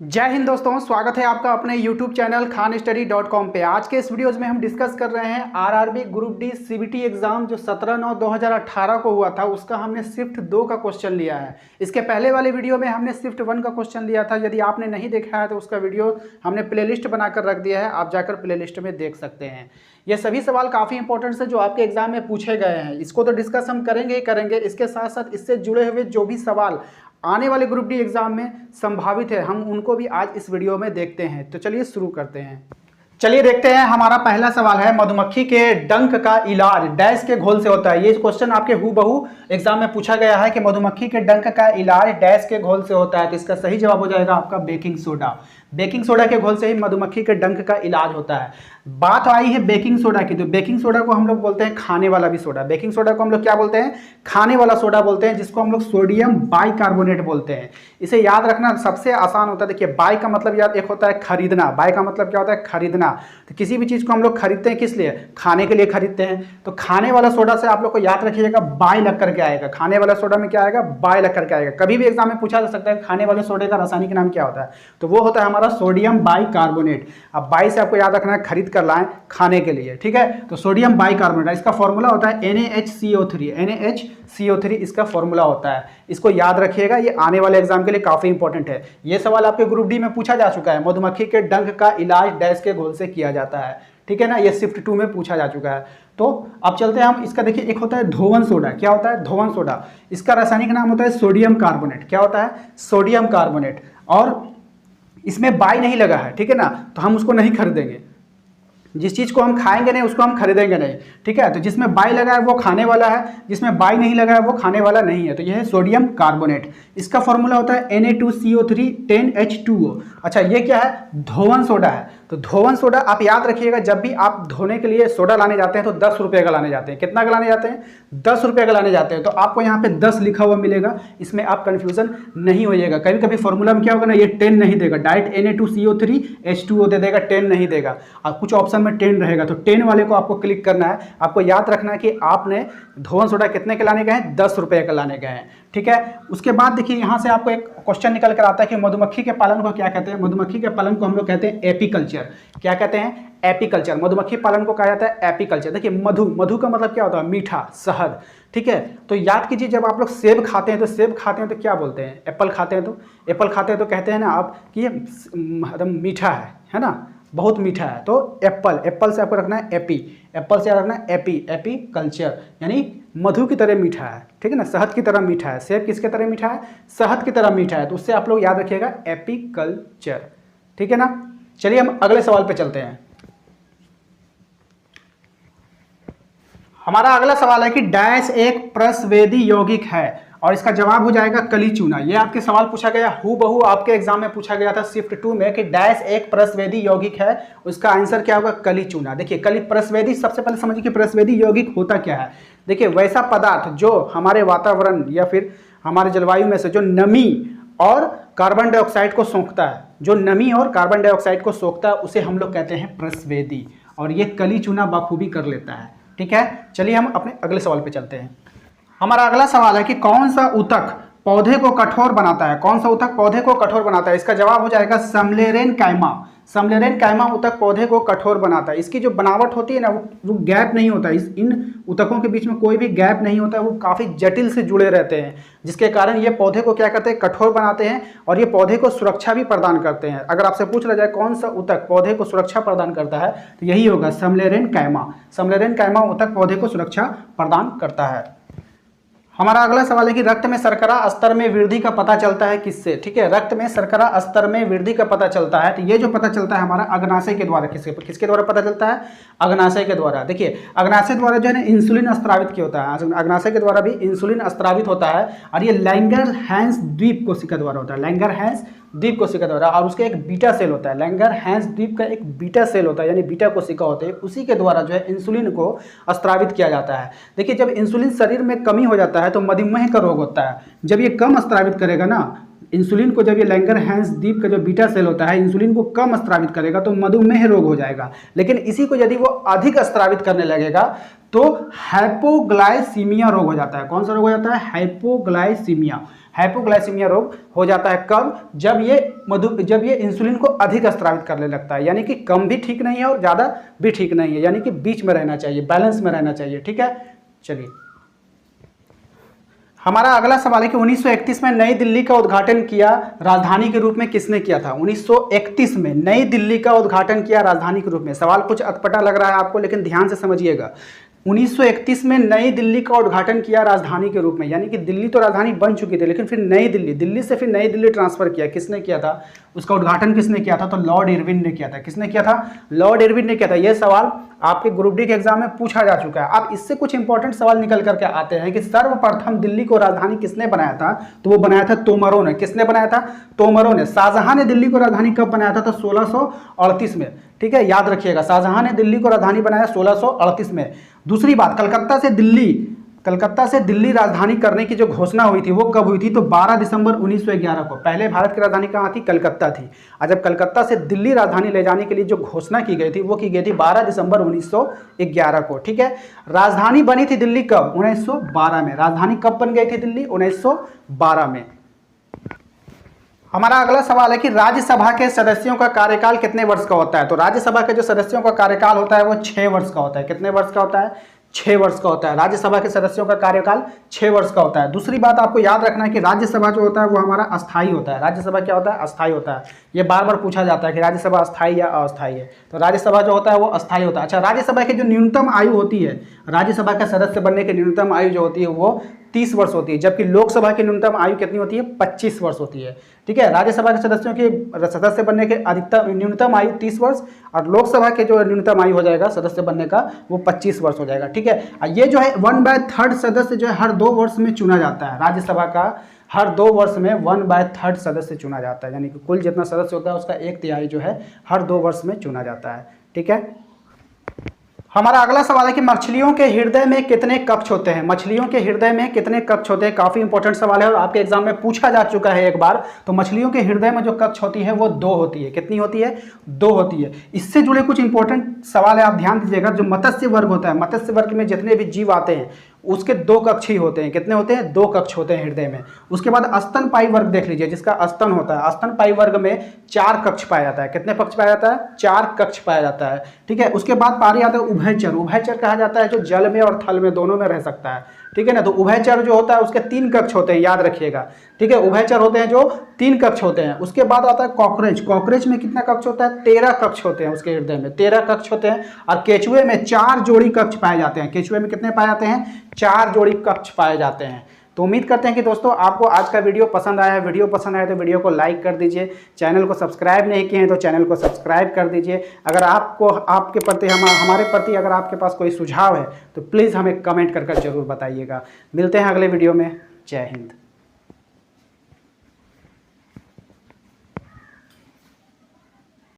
जय हिंद दोस्तों, स्वागत है आपका अपने YouTube चैनल khanstudy.com पे। आज के इस वीडियोज़ में हम डिस्कस कर रहे हैं RRB group D CBT exam जो 17/9/2018 को हुआ था, उसका हमने शिफ्ट 2 का क्वेश्चन लिया है। इसके पहले वाले वीडियो में हमने शिफ्ट 1 का क्वेश्चन लिया था। यदि आपने नहीं देखा है तो उसका वीडियो हमने प्लेलिस्ट बनाकर रख दिया है, आप जाकर प्लेलिस्ट में देख सकते हैं। ये सभी सवाल काफ़ी इंपॉर्टेंट है जो आपके एग्जाम में पूछे गए हैं। इसको तो डिस्कस हम करेंगे ही करेंगे, इसके साथ साथ इससे जुड़े हुए जो भी सवाल आने वाले ग्रुप डी एग्जाम में संभावित है, हम उनको भी आज इस वीडियो में देखते हैं। तो चलिए शुरू करते हैं। चलिए देखते हैं, हमारा पहला सवाल है मधुमक्खी के डंक का इलाज डैश के घोल से होता है। ये क्वेश्चन आपके हूबहू एग्जाम में पूछा गया है कि मधुमक्खी के डंक का इलाज डैश के घोल से होता है। तो इसका सही जवाब हो जाएगा आपका बेकिंग सोडा। बेकिंग सोडा के घोल से ही मधुमक्खी के डंक का इलाज होता है। बात आई है बेकिंग सोडा की, तो बेकिंग सोडा को हम लोग बोलते हैं खाने वाला भी सोडा। बेकिंग सोडा को हम लोग क्या बोलते हैं? खाने वाला सोडा बोलते हैं, जिसको हम लोग सोडियम बाइकार्बोनेट बोलते हैं। इसे याद रखना सबसे आसान होता है। देखिए, बाई का मतलब याद एक होता है खरीदना। बाई का मतलब क्या होता है? खरीदना। तो किसी भी चीज़ को हम लोग खरीदते हैं किस लिए? खाने के लिए खरीदते हैं। तो खाने वाला सोडा से आप लोग को याद रखिएगा बाई लग करके आएगा। खाने वाला सोडा में क्या आएगा? बाई लग करके आएगा। कभी भी एग्जाम में पूछा जा सकता है खाने वाले सोडे का रासायनिक नाम क्या होता है, तो वो होता है हमारा सोडियम बाइकार्बोनेट। अब बाई से आपको याद रखना है खरीद कर लाएं खाने के लिए, ठीक है। तो सोडियम बाइकार्बोनेट, इसका फॉर्मूला होता है NaHCO3। NaHCO3 इसका फॉर्मूला होता है। इसको याद रखिएगा, ये आने वाले एग्जाम के लिए काफी इंपॉर्टेंट है। ये सवाल आपके ग्रुप डी में पूछा जा चुका है। मधुमक्खी के डंक का इलाज डैश के घोल से किया जाता है, ठीक है ना। ये शिफ्ट 2 में पूछा जा चुका है। तो अब चलते हैं हम इसका। देखिए, एक होता है धोवन सोडा। क्या होता है? धोवन सोडा। इसका रासायनिक नाम होता है सोडियम कार्बोनेट। क्या होता है? Sodium carbonate. और इसमें बाई नहीं लगा है, ठीक है ना, तो हम उसको नहीं खरीदेंगे। जिस चीज़ को हम खाएंगे नहीं उसको हम खरीदेंगे नहीं, ठीक है। तो जिसमें बाई लगा है वो खाने वाला है, जिसमें बाई नहीं लगा है वो खाने वाला नहीं है। तो यह है सोडियम कार्बोनेट। इसका फॉर्मूला होता है Na2CO3 10H2O। अच्छा, ये क्या है? धोवन सोडा है। तो धोवन सोडा आप याद रखिएगा, जब भी आप धोने के लिए सोडा लाने जाते हैं तो 10 रुपये का लाने जाते हैं। कितना का लाने जाते हैं? 10 रुपये का लाने जाते हैं। तो आपको यहाँ पे 10 लिखा हुआ मिलेगा, इसमें आप कंफ्यूजन नहीं होइएगा। कभी कभी फॉर्मूला में क्या होगा ना, ये 10 नहीं देगा, डायरेक्ट Na2CO3 H2O दे देगा, 10 नहीं देगा। और कुछ ऑप्शन में 10 रहेगा, तो 10 वाले को आपको क्लिक करना है। आपको याद रखना है कि आपने धोवन सोडा कितने के लाने गए हैं? 10 रुपये का लाने गए हैं, ठीक है। उसके बाद देखिए, यहाँ से आपको एक क्वेश्चन निकल कर आता है कि मधुमक्खी के पालन को क्या कहते हैं? मधुमक्खी के पालन को हम लोग कहते हैं एपीकल्चर। क्या कहते हैं? एपीकल्चर। मधुमक्खी पालन को कहा जाता है एपीकल्चर। देखिए, मधु का मतलब क्या होता है? मीठा, शहद, ठीक है। तो याद कीजिए, जब आप लोग सेब खाते हैं तो सेब खाते हैं तो क्या बोलते हैं? एप्पल खाते हैं तो एप्पल खाते हैं तो कहते हैं ना आप कि ये एकदम मीठा है ना, बहुत मीठा है। तो एप्पल से आपको रखना है एपी, एप्पल से रखना है एपी कल्चर, यानी मधु की तरह मीठा है, ठीक है ना, शहद की तरह मीठा है। सेब किसके तरह मीठा है? शहद की तरह मीठा है। तो उससे आप लोग याद रखिएगा एपीकल्चर, ठीक है ना। चलिए हम अगले सवाल पे चलते हैं। हमारा अगला सवाल है कि डैश एक प्रस्वेदी यौगिक है, और इसका जवाब हो जाएगा कलीचूना। ये आपके सवाल पूछा गया, हूबहू आपके एग्जाम में पूछा गया था शिफ्ट 2 में कि डैश एक प्रस्वेदी यौगिक है, उसका आंसर क्या होगा? कलीचूना। देखिए, प्रस्वेदी, सबसे पहले समझिए कि प्रस्वेदी यौगिक होता क्या है। देखिए, वैसा पदार्थ जो हमारे वातावरण या फिर हमारे जलवायु में से जो नमी और कार्बन डाइऑक्साइड को सोखता है, जो नमी और कार्बन डाइऑक्साइड को सोखता है, उसे हम लोग कहते हैं प्रस्वेदी। और ये कलीचूना बखूबी कर लेता है, ठीक है। चलिए हम अपने अगले सवाल पे चलते हैं। हमारा अगला सवाल है कि कौन सा ऊतक पौधे को कठोर बनाता है? कौन सा ऊतक पौधे को कठोर बनाता है? इसका जवाब हो जाएगा समलेरेन कायमा। समलेरेन कायमा ऊतक पौधे को कठोर बनाता है। इसकी जो बनावट होती है ना, वो गैप नहीं होता, इन ऊतकों के बीच में कोई भी गैप नहीं होता है, वो काफ़ी जटिल से जुड़े रहते हैं, जिसके कारण ये पौधे को क्या करते हैं? कठोर बनाते हैं। और ये पौधे को सुरक्षा भी प्रदान करते हैं। अगर आपसे पूछ रहा जाए कौन सा ऊतक पौधे को सुरक्षा प्रदान करता है, तो यही होगा समलेरेन कायमा। समलेरेन कायमा ऊतक पौधे को सुरक्षा प्रदान करता है। हमारा अगला सवाल है कि रक्त में शर्करा स्तर में वृद्धि का पता चलता है किससे? ठीक है, रक्त में शर्करा स्तर में वृद्धि का पता चलता है। तो ये जो पता चलता है हमारा अग्नाशय के द्वारा। किसके द्वारा पता चलता है? अग्नाशय के द्वारा। देखिए, अग्नाशय द्वारा जो है ना इंसुलिन स्त्रावित किया होता है। अग्नाशय के द्वारा भी इंसुलिन स्त्रावित होता है, और ये लैंगरहैंस द्वीप कोशिका द्वारा होता है। लैंगरहैंस द्वीप कोशिका द्वारा, और उसका एक बीटा सेल होता है। लैंगरहैंस द्वीप का एक बीटा सेल होता है, यानी बीटा कोशिका होते हैं, उसी के द्वारा जो है इंसुलिन को स्त्रावित किया जाता है। देखिए, जब इंसुलिन शरीर में कमी हो जाता है तो मधुमेह का रोग होता है। जब ये कम स्त्रावित करेगा ना इंसुलिन को, जब ये लैंगरहैंस द्वीप का जो बीटा सेल होता है इंसुलिन को कम स्त्रावित करेगा तो मधुमेह रोग हो जाएगा। लेकिन इसी को यदि वो अधिक स्त्रावित करने लगेगा तो हाइपोग्लाइसीमिया रोग हो जाता है। कौन सा रोग हो जाता है? हाइपोग्लाइसीमिया। हाइपोग्लाइसीमिया रोग हो जाता है कब? जब ये इंसुलिन को अधिक स्रावित करने लगता है, यानी कि कम भी ठीक नहीं है और ज़्यादा भी ठीक नहीं है, यानी कि बीच में रहना चाहिए, बैलेंस में रहना चाहिए। ठीक है, चलिए हमारा अगला सवाल है कि 1931 में नई दिल्ली का उद्घाटन किया राजधानी के रूप में किसने किया था? 1931 में नई दिल्ली का उद्घाटन किया राजधानी के रूप में। सवाल कुछ अटपटा लग रहा है आपको, लेकिन ध्यान से समझिएगा। 1931 में नई दिल्ली का उद्घाटन किया राजधानी के रूप में, यानी कि दिल्ली तो राजधानी बन चुकी थी, लेकिन फिर नई दिल्ली से फिर नई दिल्ली ट्रांसफर किया। किसने किया था? उसका उद्घाटन किसने किया था? तो लॉर्ड इरविन ने किया था। किसने किया था? लॉर्ड इरविन ने किया था। यह सवाल आपके ग्रुप डी के एग्जाम में पूछा जा चुका है। अब इससे कुछ इंपॉर्टेंट सवाल निकल करके आते हैं कि सर्वप्रथम दिल्ली को राजधानी किसने बनाया था? तो वो बनाया था तोमरों ने। किसने बनाया था? तोमरों ने। शाहजहां ने दिल्ली को राजधानी कब बनाया था? तो 1638 में। ठीक है, याद रखिएगा, शाहजहां ने दिल्ली को राजधानी बनाया 1638 में। दूसरी बात, कलकत्ता से दिल्ली राजधानी करने की जो घोषणा हुई थी वो कब हुई थी? तो 12 दिसंबर 1911 को। पहले भारत की राजधानी कहाँ थी? कलकत्ता थी। और जब कलकत्ता से दिल्ली राजधानी ले जाने के लिए जो घोषणा की गई थी वो की गई थी 12 दिसंबर 1911 को। ठीक है, राजधानी बनी थी दिल्ली कब? 1912 में। राजधानी कब बन गई थी दिल्ली? 1912 में। हमारा अगला सवाल है कि राज्यसभा के सदस्यों का कार्यकाल कितने वर्ष का होता है? तो राज्यसभा के जो सदस्यों का कार्यकाल होता है वो 6 वर्ष का होता है। कितने वर्ष का होता है? 6 वर्ष का होता है। राज्यसभा के सदस्यों का कार्यकाल 6 वर्ष का होता है। दूसरी बात आपको याद रखना है कि राज्यसभा जो होता है वो हमारा अस्थायी होता है। राज्यसभा क्या होता है? अस्थायी होता है। ये बार बार पूछा जाता है कि राज्यसभा अस्थायी या अस्थायी है, तो राज्यसभा जो होता है वो अस्थायी होता है। अच्छा, राज्यसभा की जो न्यूनतम आयु होती है, राज्यसभा का सदस्य बनने की न्यूनतम आयु जो होती है वो 30 वर्ष होती है, जबकि लोकसभा की न्यूनतम आयु कितनी होती है? 25 वर्ष होती है। ठीक है, राज्यसभा के सदस्यों के सदस्य बनने के न्यूनतम आयु 30 वर्ष और लोकसभा के जो न्यूनतम आयु हो जाएगा सदस्य बनने का वो 25 वर्ष हो जाएगा। ठीक है, ये जो है 1/3 सदस्य जो है हर 2 वर्ष में चुना जाता है। राज्यसभा का हर 2 वर्ष में 1/3 सदस्य चुना जाता है, यानी कि कुल जितना सदस्य होता है उसका 1/3 जो है हर 2 वर्ष में चुना जाता है। ठीक है, हमारा अगला सवाल है कि मछलियों के हृदय में कितने कक्ष होते हैं? मछलियों के हृदय में कितने कक्ष होते हैं? काफी इंपॉर्टेंट सवाल है और आपके एग्जाम में पूछा जा चुका है एक बार। तो मछलियों के हृदय में जो कक्ष होती है वो 2 होती है। कितनी होती है? 2 होती है। इससे जुड़े कुछ इंपॉर्टेंट सवाल है, आप ध्यान दीजिएगा। जो मत्स्य वर्ग होता है, मत्स्य वर्ग में जितने भी जीव आते हैं उसके 2 कक्ष ही होते हैं। कितने होते हैं? 2 कक्ष होते हैं हृदय में। उसके बाद स्तनपायी वर्ग देख लीजिए, जिसका स्तन होता है। स्तनपायी वर्ग में 4 कक्ष पाया जाता है। कितने कक्ष पाया जाता है? 4 कक्ष पाया जाता है। ठीक है, उसके बाद पारी आता है उभयचर। उभयचर कहा जाता है जो जल में और थल में दोनों में रह सकता है। ठीक है ना, तो उभयचर जो होता है उसके 3 कक्ष होते हैं, याद रखिएगा। ठीक है, उभयचर होते हैं जो 3 कक्ष होते हैं। उसके बाद आता है कॉकरोच। कॉकरोच में कितना कक्ष होता है? 13 कक्ष होते हैं उसके हृदय में, 13 कक्ष होते हैं। और केचुए में 4 जोड़ी कक्ष पाए जाते हैं। केचुए में कितने पाए जाते हैं? 4 जोड़ी कक्ष पाए जाते हैं। तो उम्मीद करते हैं कि दोस्तों आपको आज का वीडियो पसंद आया है। वीडियो पसंद आया तो वीडियो को लाइक कर दीजिए। चैनल को सब्सक्राइब नहीं किए हैं तो चैनल को सब्सक्राइब कर दीजिए। अगर आपको आपके प्रति हमारे प्रति अगर आपके पास कोई सुझाव है तो प्लीज़ हमें कमेंट कर जरूर बताइएगा। मिलते हैं अगले वीडियो में। जय हिंद।